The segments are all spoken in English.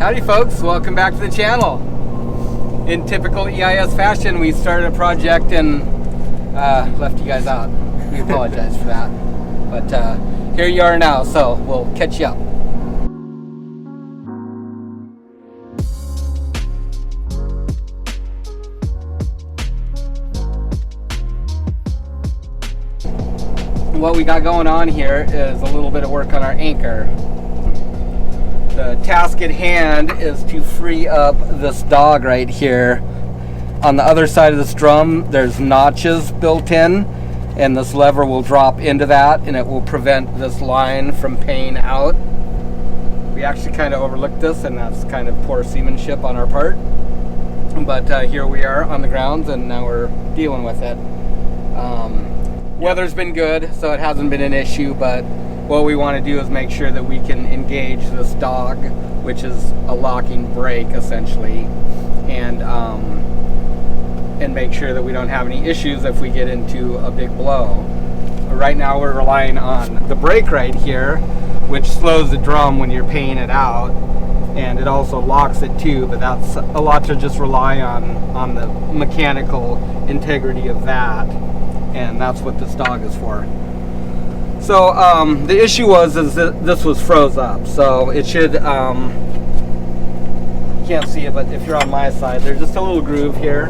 Howdy folks, welcome back to the channel. In typical EIS fashion, we started a project and left you guys out. We apologize for that. But here you are now, so we'll catch you up. What we got going on here is a little bit of work on our anchor. The task at hand is to free up this dog right here. On the other side of this drum, there's notches built in, and this lever will drop into that, and it will prevent this line from paying out. We actually kind of overlooked this, and that's kind of poor seamanship on our part. But here we are on the grounds, and now we're dealing with it. Weather's been good, so it hasn't been an issue, but what we want to do is make sure that we can engage this dog, which is a locking brake essentially, and make sure that we don't have any issues if we get into a big blow. Right now we're relying on the brake right here, which slows the drum when you're paying it out, and it also locks it too, but that's a lot to just rely on the mechanical integrity of that, and that's what this dog is for. So the issue is that this was froze up, so it should, you can't see it, but if you're on my side, there's just a little groove here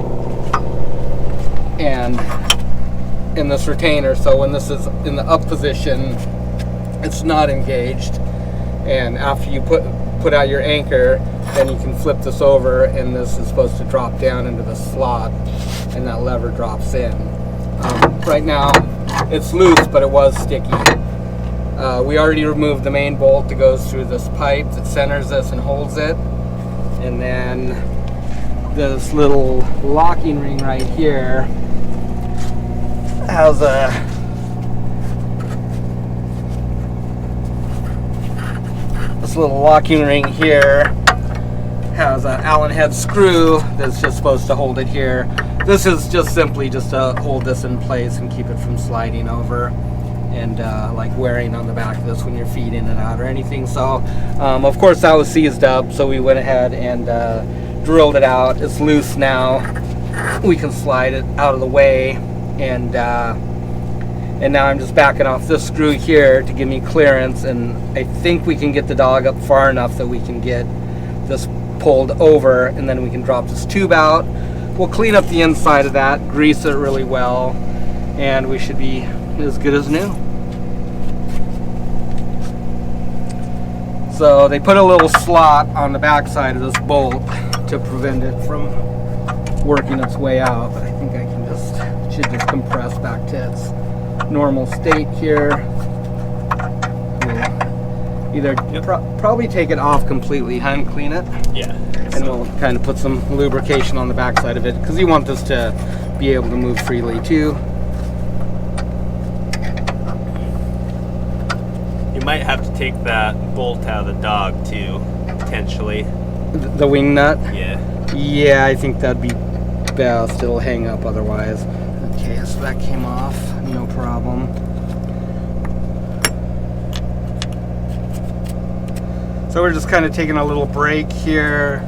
and in this retainer, so when this is in the up position, it's not engaged, and after you put out your anchor, then you can flip this over, and this is supposed to drop down into the slot, and that lever drops in. Right now it's loose, but it was sticky. We already removed the main bolt that goes through this pipe that centers this and holds it, and then this little locking ring right here has this little locking ring here has an Allen head screw that's just supposed to hold it here. This is just simply just to hold this in place and keep it from sliding over and like wearing on the back of this when you're feeding in and out or anything. So of course that was seized up, so we went ahead and drilled it out. It's loose now. We can slide it out of the way, and now I'm just backing off this screw here to give me clearance, and I think we can get the dog up far enough that we can get this pulled over, and then we can drop this tube out. We'll clean up the inside of that, grease it really well, and we should be as good as new. So they put a little slot on the back side of this bolt to prevent it from working its way out, but I think I can it should just compress back to its normal state here. We'll either probably take it off completely, hand clean it. Yeah. And we'll kind of put some lubrication on the back side of it, because you want this to be able to move freely too. You might have to take that bolt out of the dog too, potentially. The wing nut? Yeah. Yeah, I think that'd be best. It'll hang up otherwise. Okay, so that came off, no problem. So we're just kind of taking a little break here.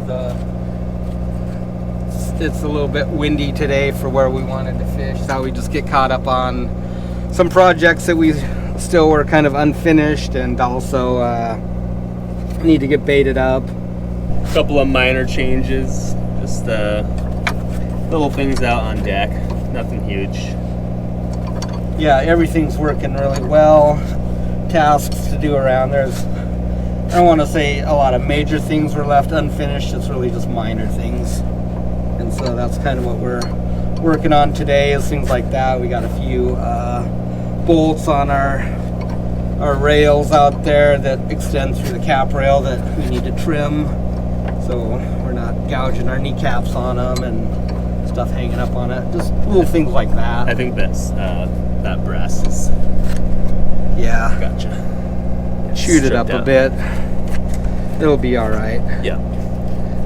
It's a little bit windy today for where we wanted to fish, so we just get caught up on some projects that we still were kind of unfinished, and also need to get baited up. A couple of minor changes, just little things out on deck, nothing huge. Yeah, everything's working really well. Tasks to do around. I don't want to say a lot of major things were left unfinished. It's really just minor things, and so that's kind of what we're working on today, is things like that. We got a few bolts on our rails out there that extend through the cap rail that we need to trim, so we're not gouging our kneecaps on them and stuff hanging up on it. Just little things like that. I think that's that brass is. Yeah. Gotcha. Shoot it up a bit. It'll be all right. Yeah.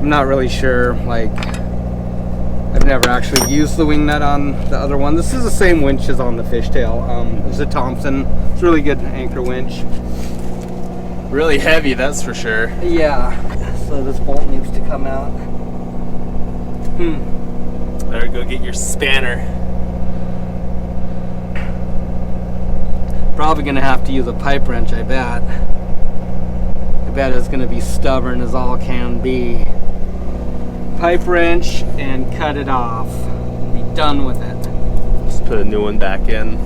I'm not really sure, like, I've never actually used the wing nut on the other one. This is the same winch as on the fishtail. It's a Thompson. It's a really good anchor winch. Really heavy, that's for sure. Yeah. So this bolt needs to come out. Better go get your spanner. Probably gonna have to use a pipe wrench, I bet. I bet it's gonna be stubborn as all can be. Pipe wrench and cut it off. Be done with it. Just put a new one back in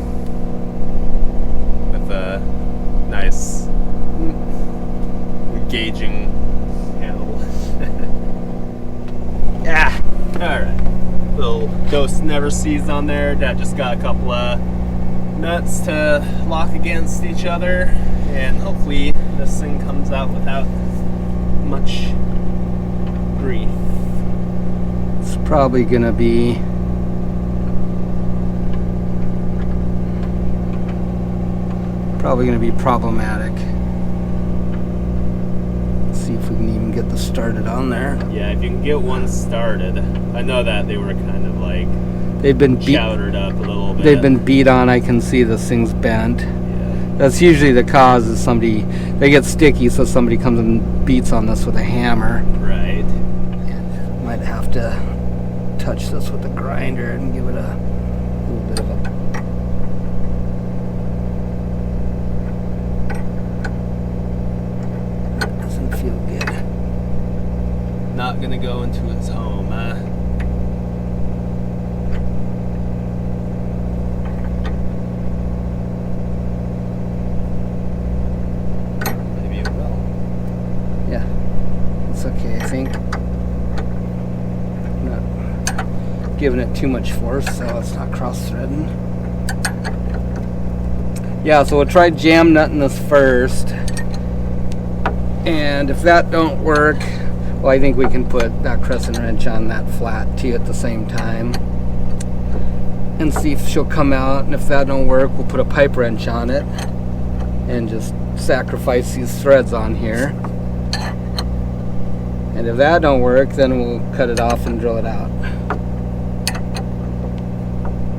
with a nice gauging handle. Yeah. Alright. Little Ghost Never Sees on there. Dad just got a couple of nuts to lock against each other, and hopefully this thing comes out without much grief. It's probably gonna be problematic. Let's see if we can even get this started on there. Yeah, if you can get one started. I know that they were kind of like They've been chowdered up a little bit. They've been beat on. I can see this thing's bent. Yeah. That's usually the cause, is they get sticky, so somebody comes and beats on this with a hammer. Right. And might have to touch this with a grinder and give it a little bit of a... That doesn't feel good. Not gonna go into its home, huh? Maybe it will. Yeah, it's okay, I think. Not giving it too much force, so it's not cross-threading. Yeah, so we'll try jam nutting this first. And if that don't work, well, I think we can put that crescent wrench on that flat too at the same time and see if she'll come out. And if that don't work, we'll put a pipe wrench on it and just sacrifice these threads on here. And if that don't work, then we'll cut it off and drill it out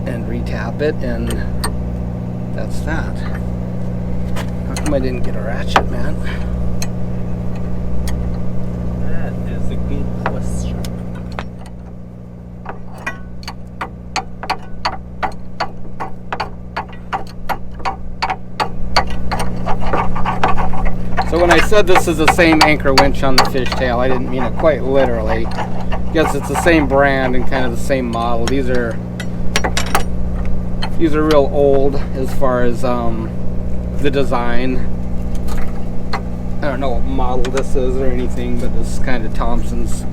and retap it, and that's that. How come I didn't get a ratchet, man? That is a good question. So when I said this is the same anchor winch on the fishtail, I didn't mean it quite literally. I guess it's the same brand and kind of the same model. These are real old as far as the design. I don't know what model this is or anything, but this is kind of Thompson's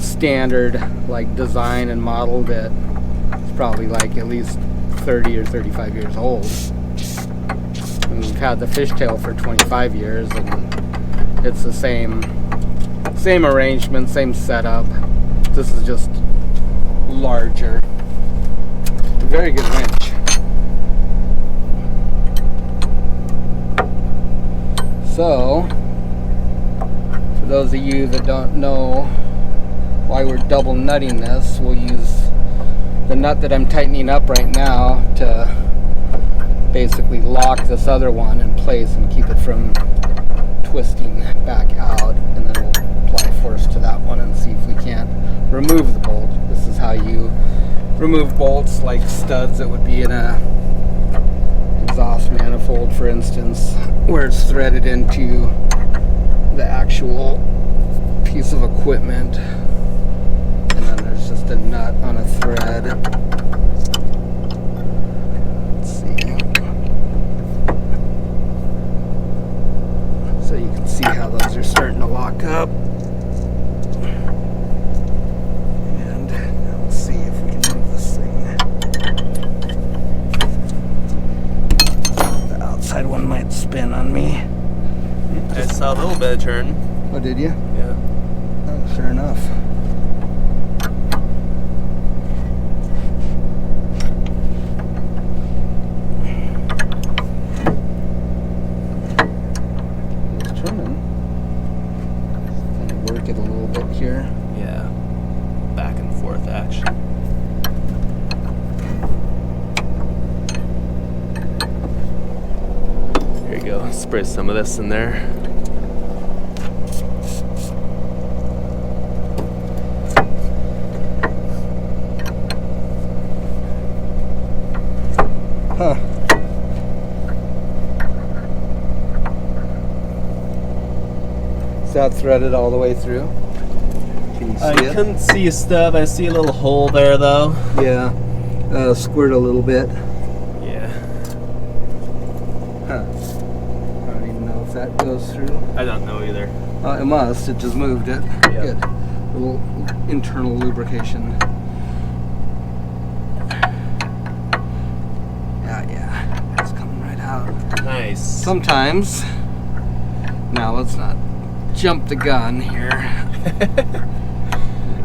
standard like design and model that is probably like at least 30 or 35 years old. And we've had the fishtail for 25 years, and it's the same arrangement, same setup. This is just larger. Very good winch. So, for those of you that don't know why we're double nutting this, we'll use the nut that I'm tightening up right now to basically lock this other one in place and keep it from twisting back out, and then we'll apply force to that one and see if we can't remove the bolt. This is how you remove bolts, like studs that would be in a exhaust manifold, for instance, where it's threaded into the actual piece of equipment, and then there's just a nut on a thread. Let's see. So you can see how those are starting to lock up. And let's see if we can move this thing. The outside one might spin on me. I saw a little bit of turn. Oh, did you? Yeah. Oh, sure enough. It's turning. Kind of work it a little bit here. Yeah. Back and forth action. There you go. Spray some of this in there. Huh. Is that threaded all the way through? Can you see I it? couldn't see a stub. I see a little hole there though. Yeah. Squirt a little bit. Yeah. Huh. I don't even know if that goes through. I don't know either. It must. It just moved it. Yeah. Good. A little internal lubrication. Yeah. It's coming right out. Nice. Sometimes. Now let's not jump the gun here.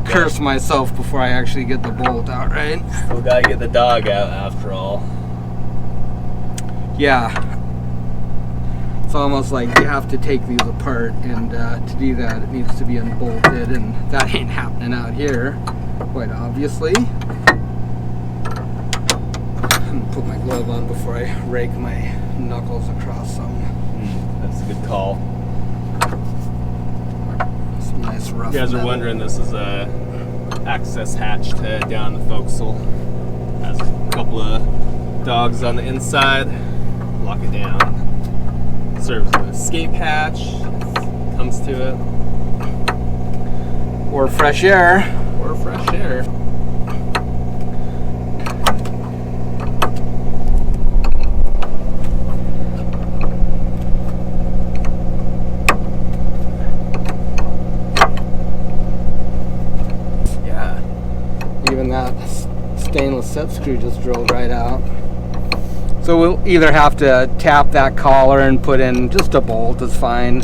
Curse myself before I actually get the bolt out, right? Still gotta get the dog out after all. Yeah. It's almost like you have to take these apart, and to do that it needs to be unbolted, and that ain't happening out here, quite obviously. I'm gonna put my glove on before I rake my knuckles across some. That's a good call. Some nice rough You guys are metal. wondering, this is a access hatch to down the forecastle. Has a couple of dogs on the inside. Lock it down. Serves as an escape hatch. Comes to it. Or fresh air. Or fresh air. Yeah. Even that stainless set screw just drilled right out. So we'll either have to tap that collar and put in just a bolt is fine.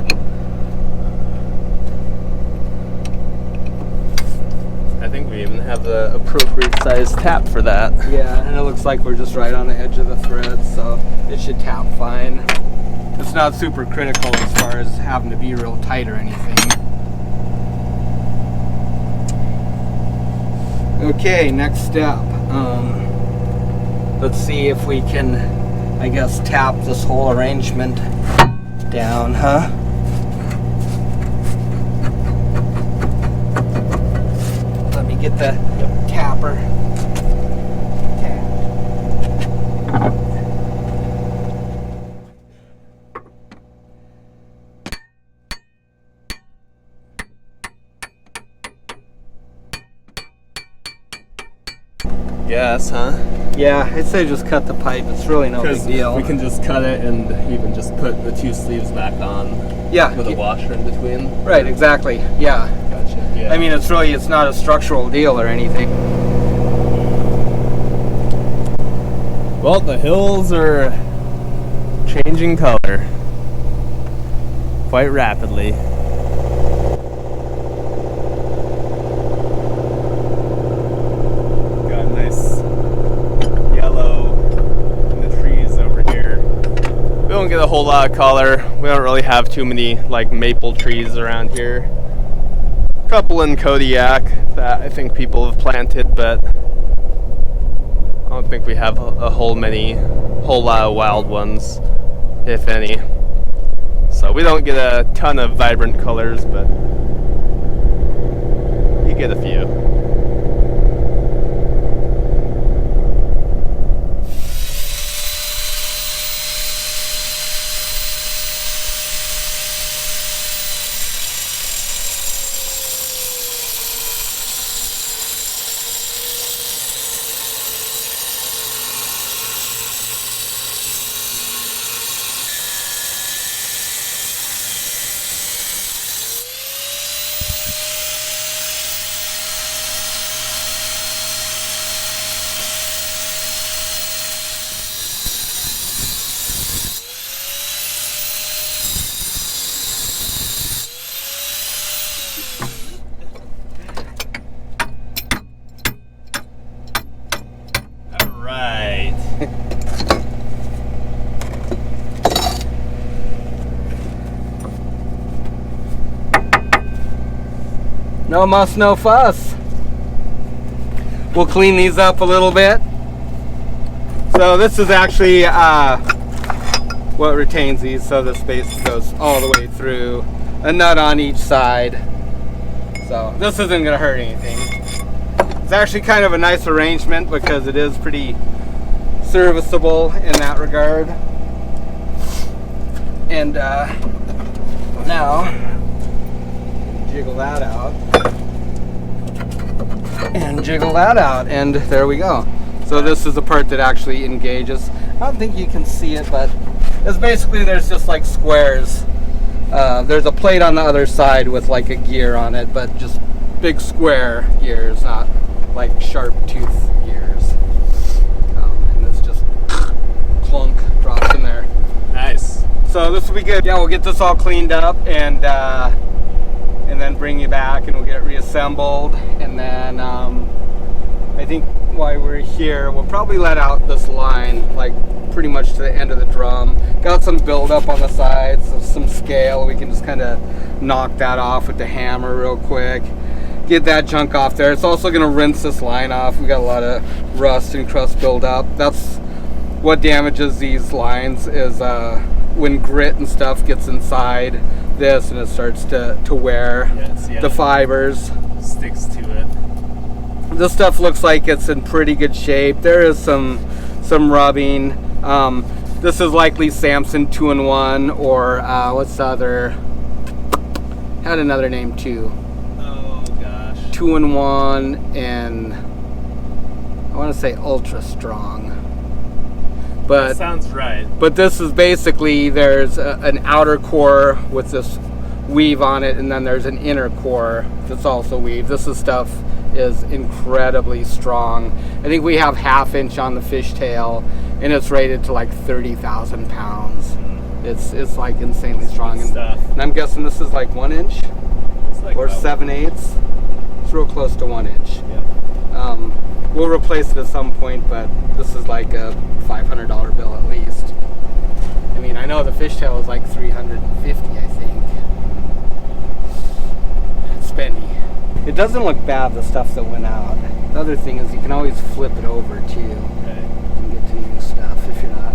I think we even have the appropriate size tap for that. Yeah, and it looks like we're just right on the edge of the thread, so it should tap fine. It's not super critical as far as having to be real tight or anything. Okay, next step. Let's see if we can, I guess, tap this whole arrangement down, huh? Let me get the tapper. Yes, huh? Yeah, I'd say just cut the pipe. It's really no big deal. we can just cut it and even just put the two sleeves back on Yeah. with a washer in between. Right, exactly. Yeah. Gotcha. Yeah. I mean, it's not a structural deal or anything. Well, the hills are changing color quite rapidly. Got a nice yellow in the trees over here. We don't get a whole lot of color. We don't really have too many like maple trees around here. A couple in Kodiak that I think people have planted, but I don't think we have a whole lot of wild ones, if any. So we don't get a ton of vibrant colors, but you get a few. Alright. No muss, no fuss. We'll clean these up a little bit. So this is actually what retains these, so the space goes all the way through. A nut on each side. So this isn't gonna hurt anything. It's actually kind of a nice arrangement because it is pretty serviceable in that regard. And now jiggle that out and jiggle that out, and there we go. So this is the part that actually engages. I don't think you can see it, but it's basically, there's just like squares. There's a plate on the other side with like a gear on it, but just big square gears, not like sharp tooth gears. And this just clunk drops in there. Nice. So this will be good. Yeah, we'll get this all cleaned up and then bring you back and we'll get it reassembled. And then I think while we're here, we'll probably let out this line like pretty much to the end of the drum. Got some buildup on the sides, so some scale. We can just kind of knock that off with the hammer real quick. Get that junk off there. It's also going to rinse this line off. We got a lot of rust and crust buildup. That's what damages these lines, is when grit and stuff gets inside this and it starts to wear the fibers. Sticks to it. This stuff looks like it's in pretty good shape. There is some rubbing. This is likely Samson 2-in-1, or what's the other? Had another name too. Oh gosh. 2-in-1, and I want to say Ultra Strong. But that sounds right. But this is basically, there's an outer core with this weave on it, and then there's an inner core that's also weave. This stuff is incredibly strong. I think we have 1/2 inch on the fishtail, and it's rated to like 30,000 pounds. It's like insanely strong. And I'm guessing this is like 1 inch, like or 7/8. It's real close to 1 inch. Yeah. We'll replace it at some point, but this is like a $500 bill at least. I mean, I know the fishtail is like $350, I think. It's spendy. It doesn't look bad, the stuff that went out. The other thing is you can always flip it over too. Okay. And get to new stuff if you're not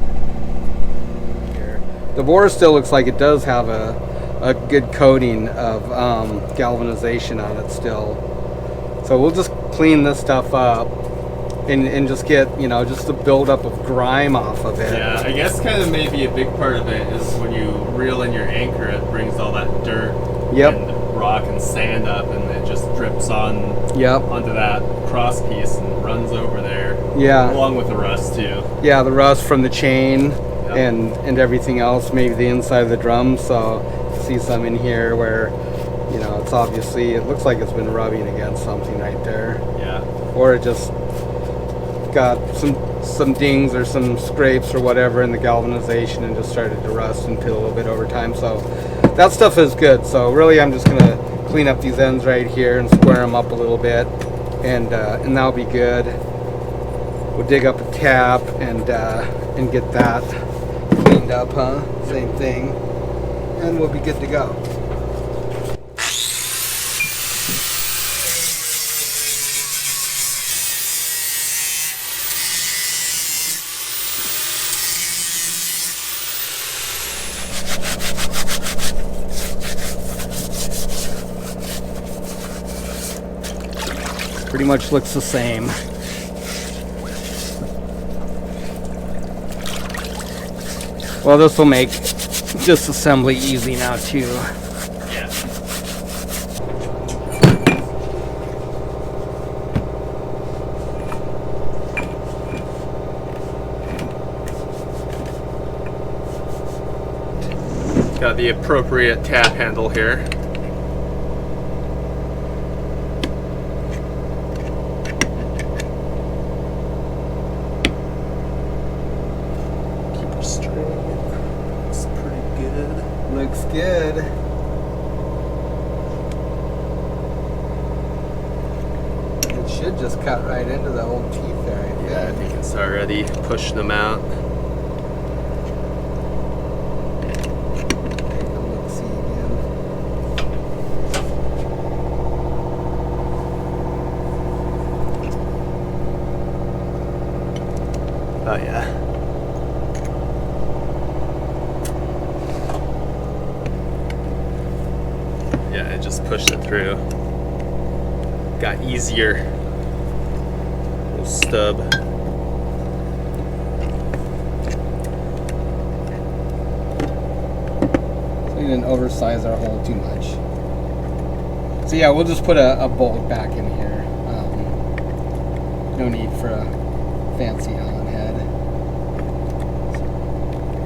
here. The bore still looks like it does have a good coating of galvanization on it still. So we'll just clean this stuff up and just get, just the buildup of grime off of it. Yeah, I guess kind of maybe a big part of it is when you reel in your anchor, it brings all that dirt and rock and sand up, and it just drips onto that cross piece and runs over there. Yeah. Along with the rust too. Yeah, the rust from the chain and everything else, maybe the inside of the drum. So see some in here where, it's obviously, it looks like it's been rubbing against something right there. Yeah. Or it just got some dings or some scrapes or whatever in the galvanization and just started to rust and peel a little bit over time. So that stuff is good. So really I'm just going to clean up these ends right here and square them up a little bit, and that'll be good. We'll dig up a tap and get that cleaned up, same thing, and we'll be good to go. Pretty much looks the same. Well, this will make disassembly easy now too. Yeah. Got the appropriate tap handle here. Looks good. It should just cut right into the old teeth there, I think. Yeah, I think it's already pushing them out. Take a look-see again. Oh yeah. Yeah, it just pushed it through. Got easier. Little stub. didn't oversize our hole too much. So yeah, we'll just put a bolt back in here. No need for a fancy Allen head.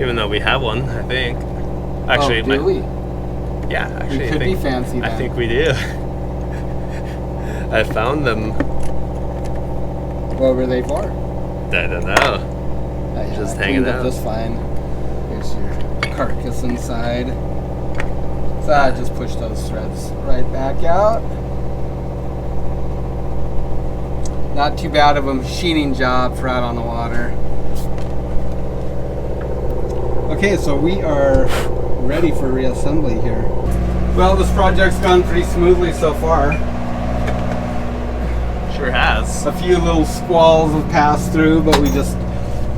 Even though we have one, I think. Actually, do we? Yeah, actually, We could be fancy then. I think we do. I found them. What were they for? I don't know. Yeah, Just I hanging cleaned up out. just fine. Here's your carcass inside. So I just push those threads right back out. Not too bad of a machining job for out on the water. Okay, so we are ready for reassembly here. Well, this project's gone pretty smoothly so far. Sure has. A few little squalls have passed through, but we just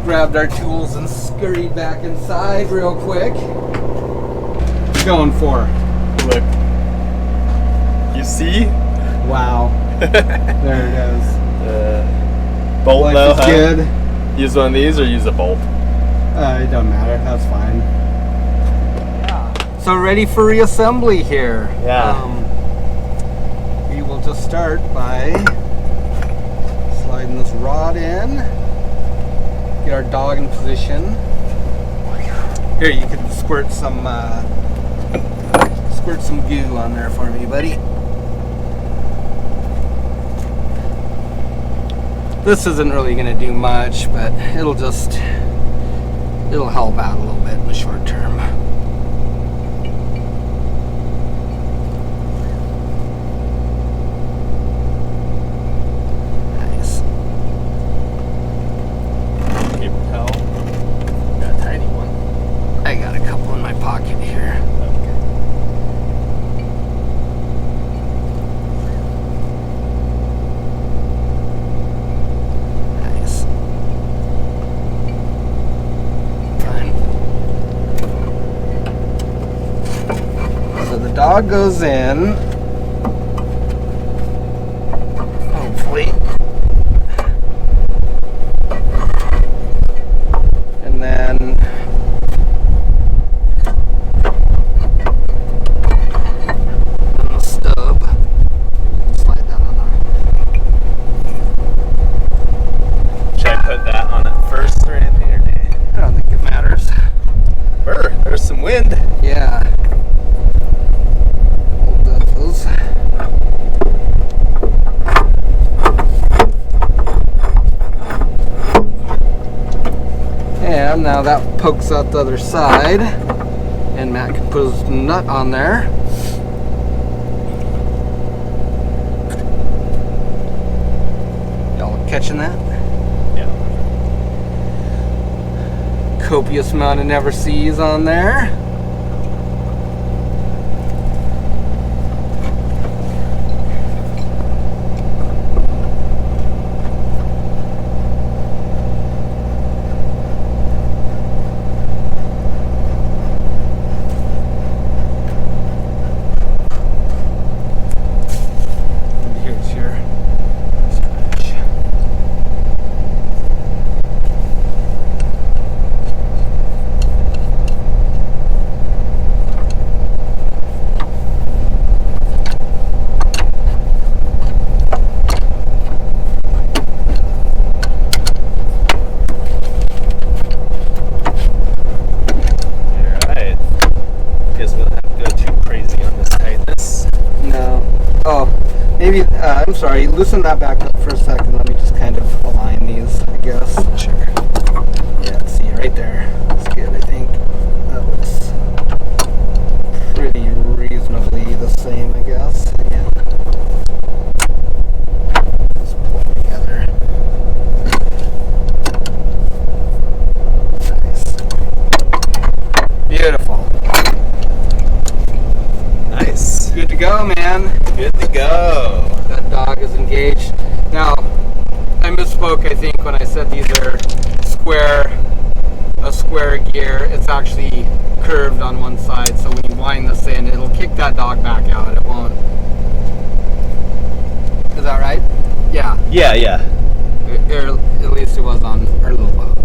grabbed our tools and scurried back inside real quick. What you going for? Look. You see? Wow. There it is. Bolt Life though, is huh? good. Use one of these or use a bolt? It doesn't matter. That's fine. Yeah. So ready for reassembly here. Yeah. We will just start by sliding this rod in. Get our dog in position. Here, you can squirt some goo on there for me, buddy. This isn't really going to do much, but it'll help out a little bit in the short term. Nice. You can tell. Got a tiny one. I got a couple in my pocket here. Nice. Fine. So the dog goes in. Hopefully. And then the stub. Slide that on there. Should I put that on it first or anything? Or I don't think it matters. There's some wind. Yeah. Hold those. And now that pokes out the other side. And Matt can put his nut on there. Y'all catching that? Yeah. Copious amount of never sees on there. And here's your scratch. Alright. Guess we'll have to go too crazy on this tightness. No. Oh, maybe, I'm sorry, loosen that back up for a second. Let me just kind of align these, I guess. Sure. Yeah, see, right there. That's good, I think. That looks pretty reasonably the same, I guess. Yeah. Just pull it together. Nice. Beautiful. Nice. Good to go, man. Good to go. That dog is engaged. Now, I misspoke, I think, when I said these are a square gear. It's actually curved on one side, so when you wind this in, it'll kick that dog back out. It won't. Is that right? Yeah. Yeah. At least it was on our little boat.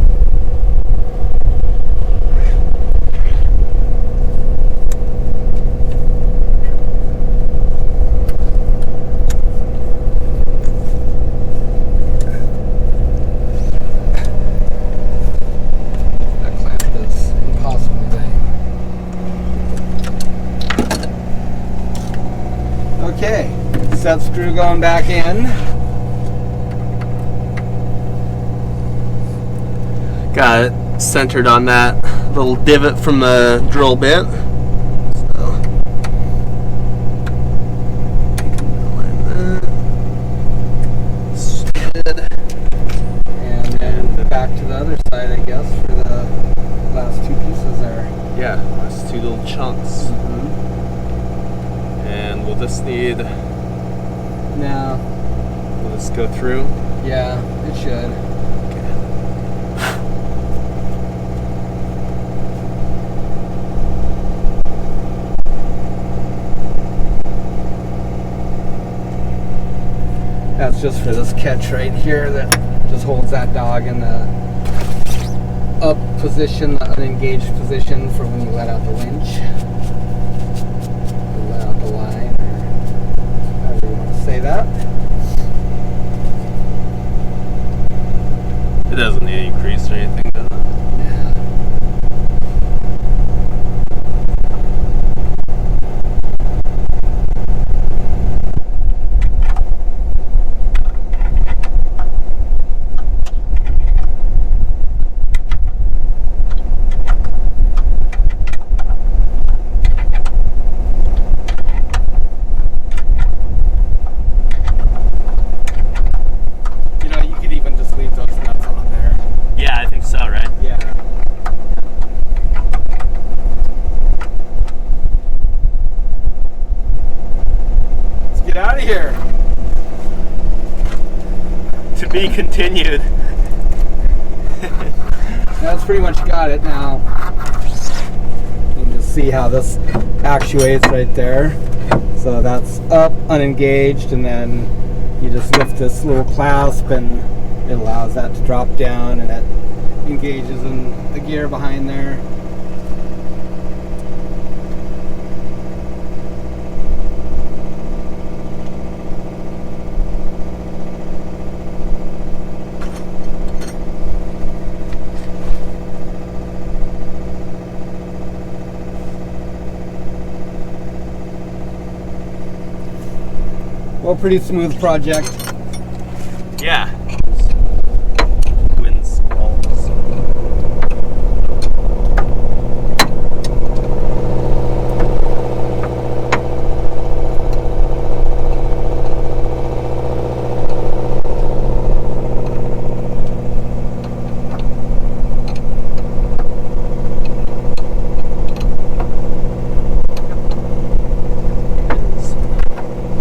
that screw going back in. Got it centered on that little divot from the drill bit. So, align that. Stood. And then back to the other side, I guess, for the last two pieces there. Yeah, last two little chunks. Mm-hmm. And will this need, Now, will this go through? yeah, it should. That's just for this catch right here that just holds that dog in the up position, the unengaged position for when you let out the winch. Or let out the line, or however you want to say that. It doesn't need any grease or anything, does it? You know, you could even just leave those nuts on there. Yeah, I think so, right? Yeah. Let's get out of here. To be continued. That's pretty much got it now. You can just see how this actuates right there. So that's up, unengaged, and then you just lift this little clasp and it allows that to drop down, and it engages in the gear behind there. Well, pretty smooth project. Yeah. Wind squalls.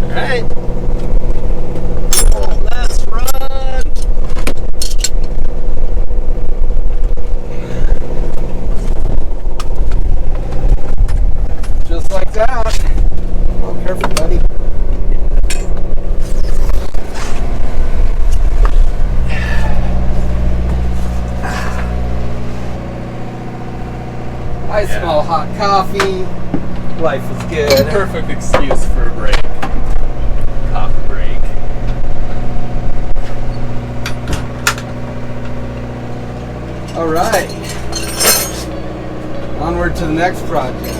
All right. Let's run! Just like that. Oh, careful, buddy. I smell hot coffee. Life is good. Perfect excuse for a break. Coffee break. All right. Onward to the next project.